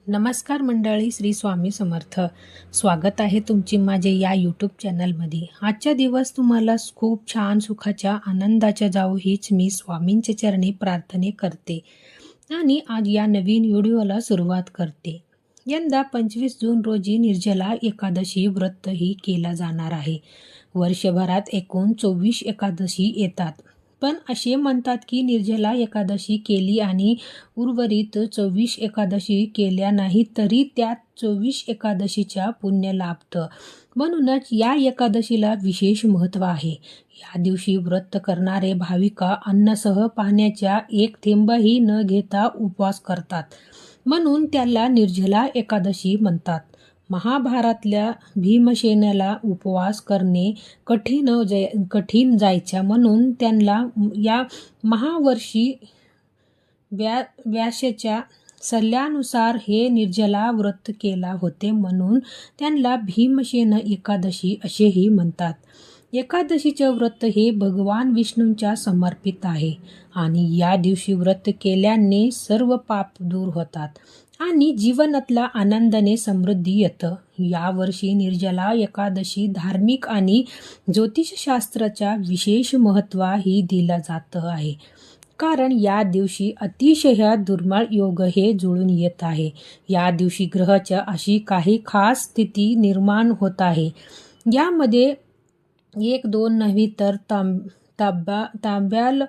नमस्कार मंडळी, श्री स्वामी समर्थ. स्वागत आहे तुमची माझे या यूट्यूब चॅनलमध्ये. आजचा दिवस तुम्हाला खूप छान सुखाच्या आनंदाच्या जावो हीच मी स्वामींच्या चरणी प्रार्थने करते आणि आज या नवीन व्हिडिओला सुरुवात करते. यंदा 25 जून रोजी निर्जला एकादशी व्रतही केला जाणार आहे. वर्षभरात एकूण 24 एकादशी येतात, पण असे म्हणतात की निर्जला एकादशी केली आणि उर्वरित 24 एकादशी केल्या नाही तरी त्यात 24 एकादशीच्या पुण्य लाभतं. म्हणूनच या एकादशीला विशेष महत्त्व आहे. या दिवशी व्रत करणारे भाविका अन्नसह पाण्याच्या एक थेंबही न घेता उपवास करतात, म्हणून त्याला निर्जला एकादशी म्हणतात. महाभारतातल्या भीमसेनाला उपवास करणे कठीण जायच्या, म्हणून त्यांना या महावर्षी व्यासाच्या सल्ल्यानुसार हे निर्जला व्रत केला होते, म्हणून त्यांना भीमसेन एकादशी असेही म्हणतात. एकादशीचे व्रत हे भगवान विष्णूंच्या समर्पित आहे आणि या दिवशी व्रत केल्याने सर्व पाप दूर होतात आणि जीवनातला आनंदाने समृद्धी येतं. यावर्षी निर्जला एकादशी धार्मिक आणि ज्योतिषशास्त्राच्या विशेष महत्त्वही दिलं जात आहे, कारण या दिवशी अतिशय दुर्मिळ योग हे जुळून येत आहे. या दिवशी ग्रहाच्या अशी काही खास स्थिती निर्माण होत आहे. यामध्ये 1-2 नव्हे तर तब्बल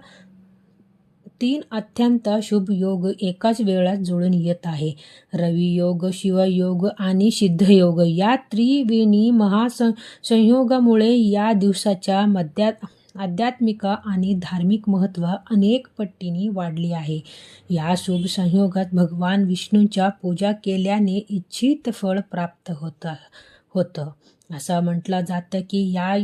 3 अत्यंत शुभ योग एकाच वेळा जुळून येत आहे. रवी योग, शिवयोग आणि सिद्धयोग या त्रिवेणी महासंयोगामुळे या दिवसाच्या आध्यात्मिक आणि धार्मिक महत्त्व अनेक पटीने वाढले आहे. या शुभ संयोगात भगवान विष्णूंच्या पूजा केल्याने इच्छित फळ प्राप्त होतं. असं म्हटलं जातं की या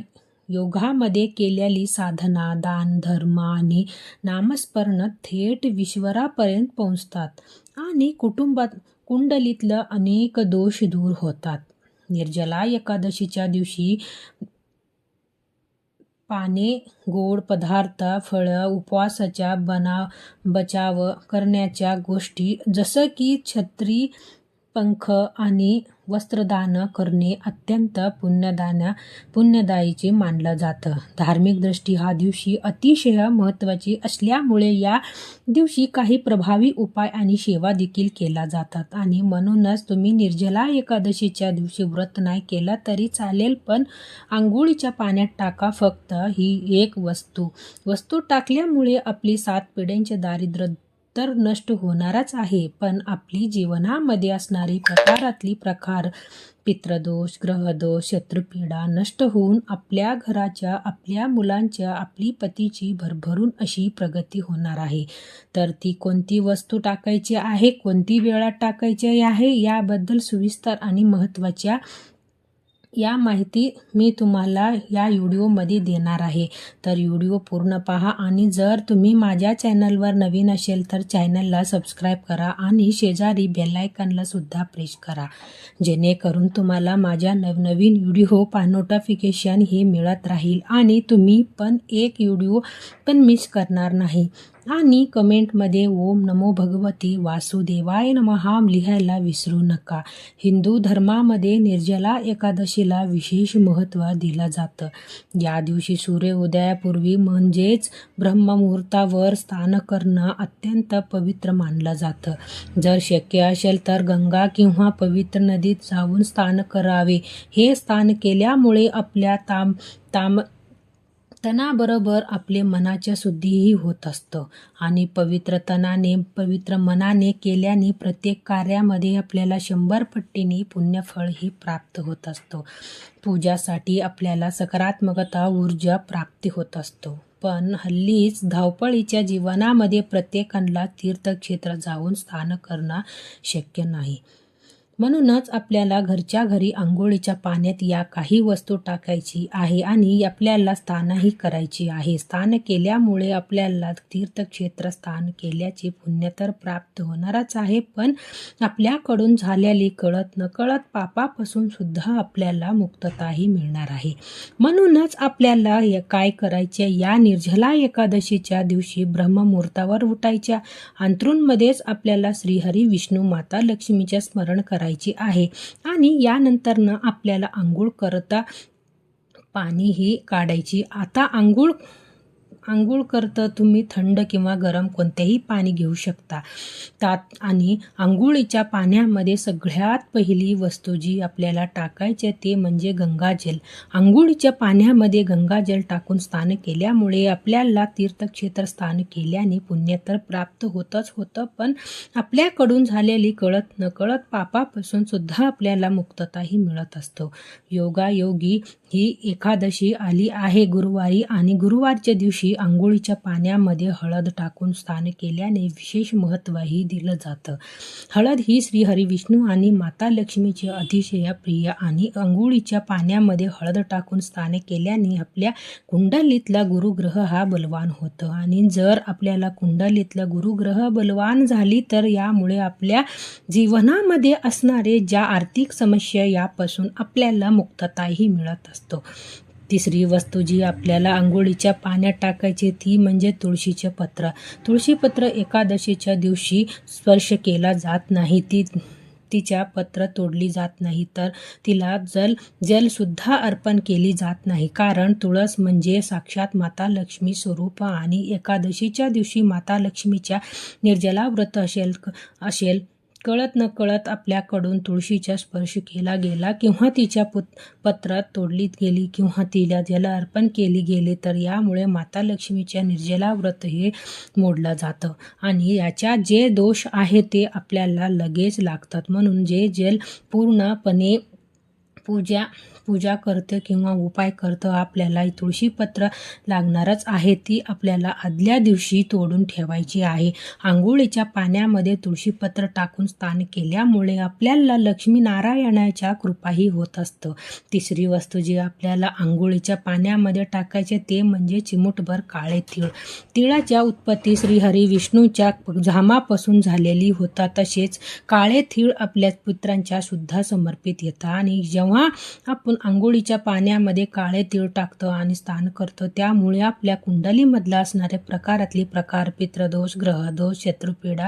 योगामध्ये केलेली साधना, दान, धर्म आणि नामस्मरण थेट ईश्वरापर्यंत पोहोचतात आणि कुंडलीतलं अनेक दोष दूर होतात. निर्जला एकादशीच्या दिवशी पाने, गोड पदार्थ, फळं, उपवासाचा बचाव करण्याच्या गोष्टी जसं की छत्री, पंख आणि वस्त्रदान करणे अत्यंत पुण्यदायीचे मानलं जातं. धार्मिक दृष्टी हा दिवशी अतिशय महत्त्वाची असल्यामुळे या दिवशी काही प्रभावी उपाय आणि सेवा देखील केल्या जातात आणि म्हणूनच तुम्ही निर्जला एकादशीच्या दिवशी व्रत नाही केला तरी चालेल, पण आंघोळीच्या पाण्यात टाका फक्त ही एक वस्तू टाकल्यामुळे आपली 7 पिढ्यांचे दारिद्र्य तर नष्ट होणारच आहे, पण आपली जीवनामध्ये असणारी प्रकार पितृदोष, ग्रहदोष, शत्रुपीडा नष्ट होऊन आपल्या घराच्या, आपल्या मुलांच्या, आपली पतीची भरभरून अशी प्रगती होणार आहे. तर ती कोणती वस्तू टाकायची आहे, कोणती वेळात टाकायची आहे याबद्दल सविस्तर आणि महत्त्वाच्या या माहिती मी तुम्हाला या व्हिडिओमध्ये देणार आहे. तर व्हिडिओ पूर्ण पहा आणि जर तुम्ही माझ्या चॅनलवर नवीन असेल तर चॅनलला सबस्क्राईब करा आणि शेजारी बेल आयकॉनला सुद्धा प्रेस करा, जेणेकरून तुम्हाला माझ्या नवनवीन व्हिडिओ नोटिफिकेशन हे मिळत राहील आणि तुम्ही पण एक व्हिडिओ पण मिस करणार नाही. आणि कमेंटमध्ये ओम नमो भगवती वासुदेवाय नमः लिहायला विसरू नका. हिंदू धर्मामध्ये निर्जला एकादशीला विशेष महत्त्व दिलं जातं. या दिवशी सूर्य उदयापूर्वी म्हणजेच ब्रह्ममुहूर्तावर स्नान करणं अत्यंत पवित्र मानलं जातं. जर शक्य असेल तर गंगा किंवा पवित्र नदीत जाऊन स्नान करावे. हे स्नान केल्यामुळे आपल्या तनाबरोबर आपले मनाच्या शुद्धीही होत असतं आणि पवित्र मनाने केल्याने प्रत्येक कार्यामध्ये आपल्याला 100 पटीने पुण्यफळही प्राप्त होत असतं. पूजासाठी आपल्याला सकारात्मकता ऊर्जा प्राप्ती होत असतो. पण हल्लीच धावपळीच्या जीवनामध्ये प्रत्येकाला तीर्थक्षेत्र जाऊन स्नान करणं शक्य नाही. म्हणूनच आपल्याला घरच्या घरी अंघोळीच्या पाण्यात या काही वस्तू टाकायची आहे आणि आपल्याला स्नानही करायची आहे. स्नान केल्यामुळे आपल्याला तीर्थक्षेत्र स्नान केल्याचे पुण्य तर प्राप्त होणारच आहे, पण आपल्याकडून झालेली कळत नकळत पापापासून सुद्धा आपल्याला मुक्तताही मिळणार आहे. म्हणूनच आपल्याला काय करायचे, या निर्जला एकादशीच्या दिवशी ब्रह्ममुहूर्तावर उठायच्या. अंथरूणमध्येच आपल्याला श्रीहरी विष्णू माता लक्ष्मीचे स्मरण करायची आहे आणि यानंतरनं आपल्याला आंघोळ करता पाणीही काढायची. आता आंघोळ करता तुम्ही थंड किंवा गरम कोणतेही पाणी घेऊ शकता आणि आंघोळीच्या पाण्यामध्ये सगळ्यात पहिली वस्तू जी आपल्याला टाकायची ते म्हणजे गंगाजल. आंघोळीच्या पाण्यामध्ये गंगाजल टाकून स्नान केल्यामुळे आपल्याला तीर्थक्षेत्र स्नान केल्याने पुण्य तर प्राप्त होतच होतं, पण आपल्याकडून झालेली कळत नकळत पापापासून सुद्धा आपल्याला मुक्तताही मिळत असतो. योगायोगी ही एकादशी आली आहे गुरुवारी आणि गुरुवारच्या दिवशी आंघोळीच्या पाण्यामध्ये हळद टाकून स्नान केल्याने विशेष महत्त्वही दिलं जातं. हळद ही श्रीहरी विष्णू आणि माता लक्ष्मीची अतिशय प्रिय आणि आंघोळीच्या पाण्यामध्ये हळद टाकून स्नान केल्याने आपल्या कुंडलीतला गुरुग्रह हा बलवान होतं आणि जर आपल्याला कुंडलीतला गुरुग्रह बलवान झाली तर यामुळे आपल्या जीवनामध्ये असणारे ज्या आर्थिक समस्या यापासून आपल्याला मुक्तताही मिळत असतो. तिसरी वस्तू जी आपल्याला आंघोळीच्या पाण्यात टाकायची ती म्हणजे तुळशीचे पत्र. तुळशीपत्र एकादशीच्या दिवशी स्पर्श केला जात नाही. तिच्या पत्र तोडली जात नाही, तर तिला जलसुद्धा अर्पण केली जात नाही, कारण तुळस म्हणजे साक्षात माता लक्ष्मी स्वरूप आणि एकादशीच्या दिवशी माता लक्ष्मीच्या निर्जला व्रत असेल कळत नकळत आपल्याकडून तुळशीचा स्पर्श केला गेला किंवा तिच्या पत्रात तोडली गेली किंवा तिला जल अर्पण केली गेली तर यामुळे माता लक्ष्मीच्या निर्जला व्रत हे मोडलं जातं आणि याच्या जे दोष आहे ते आपल्याला लगेच लागतात. म्हणून जे जल पूर्णपणे पूजा करते किंवा उपाय करतं आपल्याला तुळशीपत्र लागणारच आहे, ती आपल्याला आदल्या दिवशी तोडून ठेवायची आहे. आंघोळीच्या पाण्यामध्ये तुळशीपत्र टाकून स्नान केल्यामुळे आपल्याला लक्ष्मीनारायणाच्या कृपाही होत असतं. तिसरी वस्तू जी आपल्याला आंघोळीच्या पाण्यामध्ये टाकायचे ते म्हणजे चिमूटभर काळे तीळ. तिळाच्या उत्पत्ती श्रीहरी विष्णूच्या झामापासून झालेली होता. तसेच काळे तीळ आपल्या पित्रांच्या सुद्धा समर्पित येतात आणि जेव्हा आपण आंघोळीच्या पाण्यामध्ये काळे तीळ टाकतो आणि स्नान करतो त्यामुळे आपल्या कुंडलीमधला असणाऱ्या प्रकार पित्रदोष, ग्रहदोष, शत्रुपीडा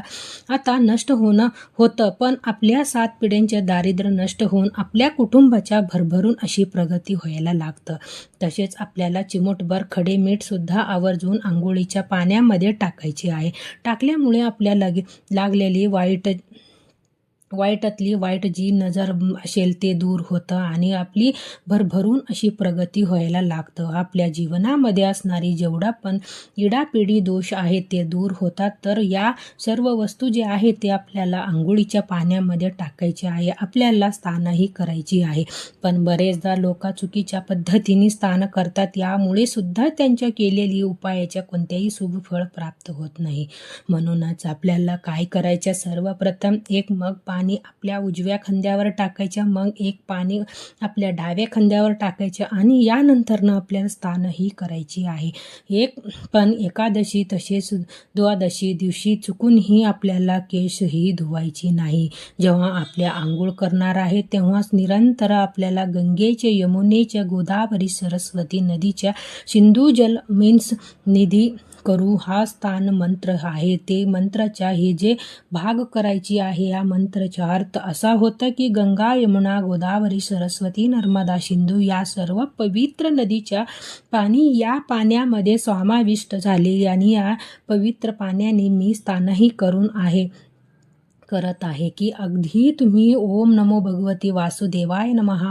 आता नष्ट होतं, पण आपल्या 7 पिढ्यांचे दारिद्र्य नष्ट होऊन आपल्या कुटुंबाच्या भरभरून अशी प्रगती व्हायला लागतं. तसेच आपल्याला चिमूटभर खडे मीठ सुद्धा आवर्जून आंघोळीच्या पाण्यामध्ये टाकायचे आहे. टाकल्यामुळे आपल्याला लागलेली वाईटातली वाईट जी नजर असेल ते दूर होतं आणि आपली भरभरून अशी प्रगती व्हायला लागतं. आपल्या जीवनामध्ये असणारी जेवढा पण इडापिडी दोष आहे ते दूर होतात. तर या सर्व वस्तू जे आहे ते आपल्याला आंघोळीच्या पाण्यामध्ये टाकायचे आहे. आपल्याला स्नानही करायची आहे, पण बरेचदा लोक चुकीच्या पद्धतीने स्नान करतात, यामुळे सुद्धा त्यांच्या केलेली उपायाच्या कोणत्याही शुभ फळ प्राप्त होत नाही. म्हणूनच आपल्याला काय करायचं, सर्वप्रथम एक मग पाणी आपल्या उजव्या खांद्यावर टाकायचं, मग एक पाणी आपल्या डाव्या खांद्यावर टाकायचं आणि यानंतरनं आपल्याला स्नानही करायची आहे. पण एकादशी तसेच द्वादशी दिवशी चुकूनही आपल्याला केसही धुवायची नाही. जेव्हा आपल्या आंघोळ करणार आहे तेव्हाच निरंतर आपल्याला गंगेच्या, यमुनेच्या, गोदावरी, सरस्वती नदीच्या सिंधू जल निधी करू हा स्थान मंत्र आहे. ते मंत्राचा हे जे भाग करायची आहे या मंत्राचा अर्थ असा होता की गंगा, यमुना, गोदावरी, सरस्वती, नर्मदा, सिंधू या सर्व पवित्र नदीच्या पाणी या पाण्यामध्ये समाविष्ट झाले आणि या पवित्र पाण्याने मी स्नानही करत आहे की अगदी तुम्ही ओम नमो भगवती वासुदेवाय नमः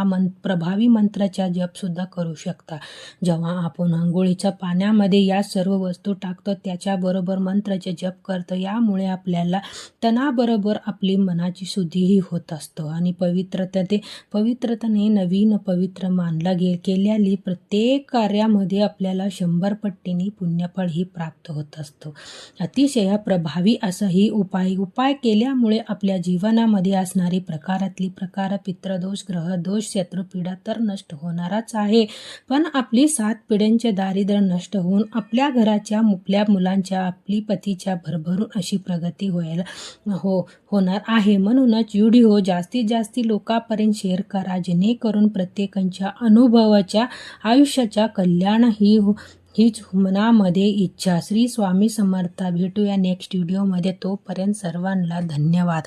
प्रभावी मंत्राचा जप सुद्धा करू शकता. जेव्हा आपण आंघोळीच्या पाण्यामध्ये या सर्व वस्तू टाकतो त्याच्याबरोबर मंत्राचे जप करतो, यामुळे आपल्याला तणाबरोबर आपली मनाची शुद्धीही होत असतो आणि पवित्रतेने नवीन पवित्र मानला केलेली प्रत्येक कार्यामध्ये आपल्याला 100 पटीने पुण्यफळ ही प्राप्त होत असतो. अतिशय प्रभावी असाही उपाय केल्यामुळे त्यामुळे आपल्या जीवनामध्ये असणारी प्रकार पितृदोष, ग्रहदोष, शत्रुपीडा तर नष्ट होणारच आहे, पण आपली 7 पिढ्यांचे दारिद्र्य नष्ट होऊन आपल्या घराच्या, आपल्या मुलांच्या, आपली पतीच्या भरभरून अशी प्रगती होणार आहे. म्हणूनच व्हिडिओ जास्तीत जास्त लोकांपर्यंत शेअर करा, जेणेकरून प्रत्येकाच्या अनुभवाच्या आयुष्याच्या कल्याण हीच मनामध्ये इच्छा. श्री स्वामी समर्थ. भेटूया नेक्स्ट व्हिडिओमध्ये. तोपर्यंत सर्वांना धन्यवाद.